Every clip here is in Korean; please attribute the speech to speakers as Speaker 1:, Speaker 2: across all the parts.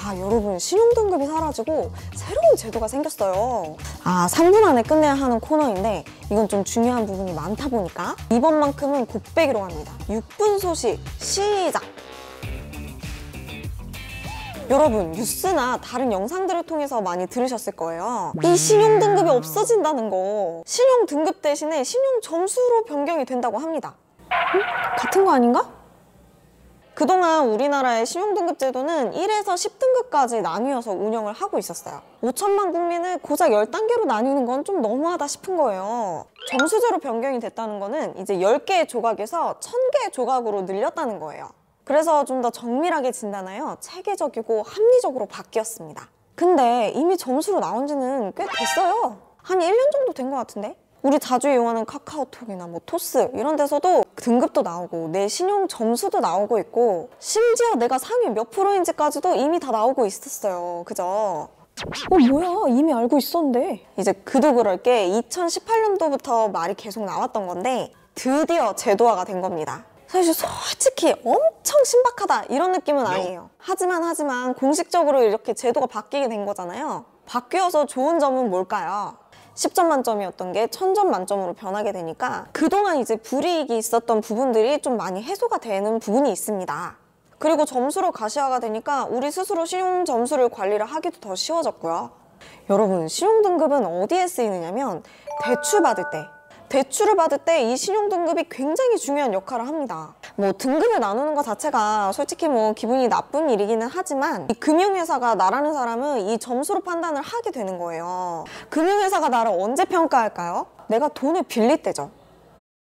Speaker 1: 자, 여러분, 신용등급이 사라지고 새로운 제도가 생겼어요. 3분 안에 끝내야 하는 코너인데 이건 좀 중요한 부분이 많다 보니까 이번만큼은 곱빼기로 합니다. 6분 소식 시작! 여러분, 뉴스나 다른 영상들을 통해서 많이 들으셨을 거예요. 이 신용등급이 없어진다는 거. 신용등급 대신에 신용점수로 변경이 된다고 합니다. 같은 거 아닌가? 그동안 우리나라의 신용등급 제도는 1에서 10등급까지 나뉘어서 운영을 하고 있었어요. 5천만 국민을 고작 10단계로 나뉘는 건 좀 너무하다 싶은 거예요. 점수제로 변경이 됐다는 거는 이제 10개의 조각에서 1000개의 조각으로 늘렸다는 거예요. 그래서 좀 더 정밀하게 진단하여 체계적이고 합리적으로 바뀌었습니다. 근데 이미 점수로 나온 지는 꽤 됐어요. 한 1년 정도 된 것 같은데? 우리 자주 이용하는 카카오톡이나 뭐 토스 이런 데서도 등급도 나오고 내 신용 점수도 나오고 있고 심지어 내가 상위 몇 프로인지까지도 이미 다 나오고 있었어요. 그죠? 뭐야, 이미 알고 있었는데. 이제 그도 그럴 게 2018년도부터 말이 계속 나왔던 건데 드디어 제도화가 된 겁니다. 사실 솔직히 엄청 신박하다 이런 느낌은 아니에요. 하지만 공식적으로 이렇게 제도가 바뀌게 된 거잖아요. 바뀌어서 좋은 점은 뭘까요? 10점 만점이었던 게 1000점 만점으로 변하게 되니까 그동안 이제 불이익이 있었던 부분들이 좀 많이 해소가 되는 부분이 있습니다. 그리고 점수로 가시화가 되니까 우리 스스로 신용 점수를 관리를 하기도 더 쉬워졌고요. 여러분, 신용 등급은 어디에 쓰이느냐면 대출 받을 때, 대출을 받을 때 이 신용등급이 굉장히 중요한 역할을 합니다. 뭐 등급을 나누는 것 자체가 솔직히 뭐 기분이 나쁜 일이기는 하지만 이 금융회사가 나라는 사람은 이 점수로 판단을 하게 되는 거예요. 금융회사가 나를 언제 평가할까요? 내가 돈을 빌릴 때죠.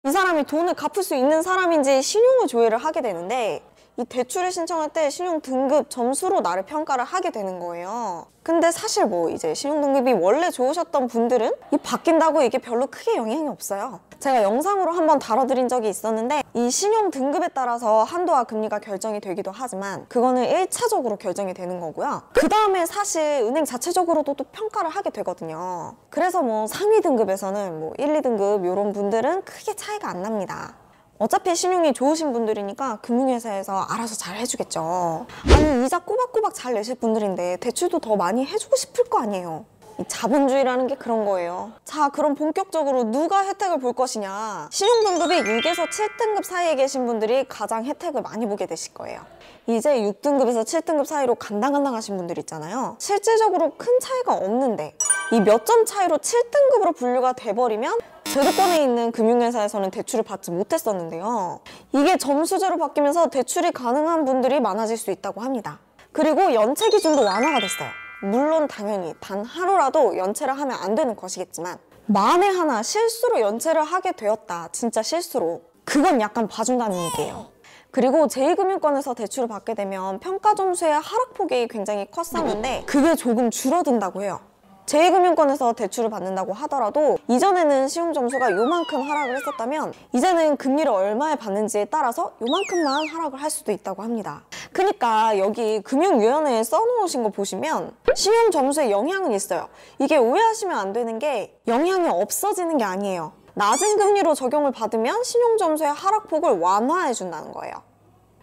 Speaker 1: 이 사람이 돈을 갚을 수 있는 사람인지 신용을 조회를 하게 되는데 이 대출을 신청할 때 신용 등급 점수로 나를 평가를 하게 되는 거예요. 근데 사실 뭐 이제 신용 등급이 원래 좋으셨던 분들은 이 바뀐다고 이게 별로 크게 영향이 없어요. 제가 영상으로 한번 다뤄드린 적이 있었는데 이 신용 등급에 따라서 한도와 금리가 결정이 되기도 하지만 그거는 1차적으로 결정이 되는 거고요. 그 다음에 사실 은행 자체적으로도 또 평가를 하게 되거든요. 그래서 뭐 상위 등급에서는 뭐 1, 2등급 이런 분들은 크게 차이가 안 납니다. 어차피 신용이 좋으신 분들이니까 금융회사에서 알아서 잘 해주겠죠. 아니, 이자 꼬박꼬박 잘 내실 분들인데 대출도 더 많이 해주고 싶을 거 아니에요. 이 자본주의라는 게 그런 거예요. 자, 그럼 본격적으로 누가 혜택을 볼 것이냐. 신용등급이 6에서 7등급 사이에 계신 분들이 가장 혜택을 많이 보게 되실 거예요. 이제 6등급에서 7등급 사이로 간당간당하신 분들 있잖아요. 실질적으로 큰 차이가 없는데 이 몇 점 차이로 7등급으로 분류가 돼버리면 제도권에 있는 금융회사에서는 대출을 받지 못했었는데요. 이게 점수제로 바뀌면서 대출이 가능한 분들이 많아질 수 있다고 합니다. 그리고 연체 기준도 완화가 됐어요. 물론 당연히 단 하루라도 연체를 하면 안 되는 것이겠지만 만에 하나 실수로 연체를 하게 되었다. 진짜 실수로. 그건 약간 봐준다는 얘기예요. 그리고 제2금융권에서 대출을 받게 되면 평가 점수의 하락폭이 굉장히 컸었는데 그게 조금 줄어든다고 해요. 제2금융권에서 대출을 받는다고 하더라도 이전에는 시험 점수가 요만큼 하락을 했었다면 이제는 금리를 얼마에 받는지에 따라서 요만큼만 하락을 할 수도 있다고 합니다. 그러니까 여기 금융위원회에 써놓으신 거 보시면 신용 점수에 영향은 있어요. 이게 오해하시면 안 되는 게 영향이 없어지는 게 아니에요. 낮은 금리로 적용을 받으면 신용 점수의 하락폭을 완화해 준다는 거예요.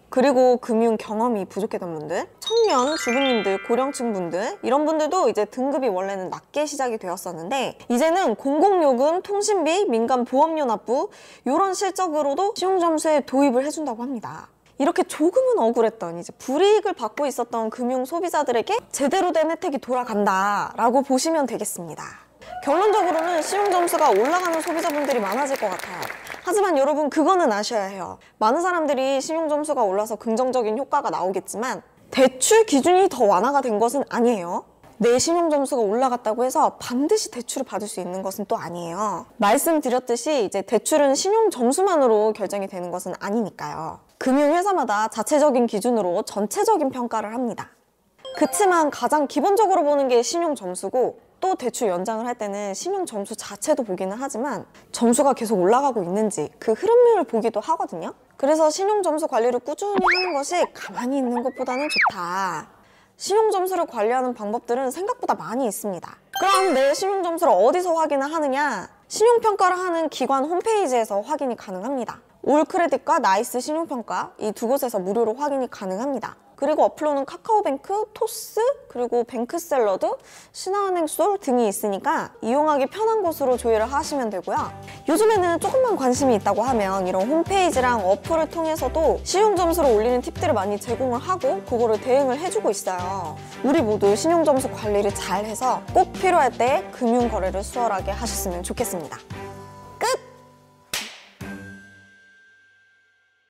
Speaker 1: 그리고 금융 경험이 부족했던 분들, 청년, 주부님들, 고령층 분들 이런 분들도 이제 등급이 원래는 낮게 시작이 되었었는데 이제는 공공요금, 통신비, 민간 보험료 납부 이런 실적으로도 신용점수에 도입을 해준다고 합니다. 이렇게 조금은 억울했던 이제 불이익을 받고 있었던 금융 소비자들에게 제대로 된 혜택이 돌아간다라고 보시면 되겠습니다. 결론적으로는 신용점수가 올라가는 소비자분들이 많아질 것 같아요. 하지만 여러분 그거는 아셔야 해요. 많은 사람들이 신용점수가 올라서 긍정적인 효과가 나오겠지만 대출 기준이 더 완화가 된 것은 아니에요. 내 신용점수가 올라갔다고 해서 반드시 대출을 받을 수 있는 것은 또 아니에요. 말씀드렸듯이 이제 대출은 신용점수만으로 결정이 되는 것은 아니니까요. 금융회사마다 자체적인 기준으로 전체적인 평가를 합니다. 그치만 가장 기본적으로 보는 게 신용점수고 또 대출 연장을 할 때는 신용점수 자체도 보기는 하지만 점수가 계속 올라가고 있는지 그 흐름을 보기도 하거든요. 그래서 신용점수 관리를 꾸준히 하는 것이 가만히 있는 것보다는 좋다. 신용점수를 관리하는 방법들은 생각보다 많이 있습니다. 그럼 내 신용점수를 어디서 확인을 하느냐? 신용평가를 하는 기관 홈페이지에서 확인이 가능합니다. 올크레딧과 나이스 신용평가 이 두 곳에서 무료로 확인이 가능합니다. 그리고 어플로는 카카오뱅크, 토스, 그리고 뱅크샐러드, 신한은행솔 등이 있으니까 이용하기 편한 곳으로 조회를 하시면 되고요. 요즘에는 조금만 관심이 있다고 하면 이런 홈페이지랑 어플을 통해서도 신용점수를 올리는 팁들을 많이 제공을 하고 그거를 대응을 해주고 있어요. 우리 모두 신용점수 관리를 잘 해서 꼭 필요할 때 금융거래를 수월하게 하셨으면 좋겠습니다.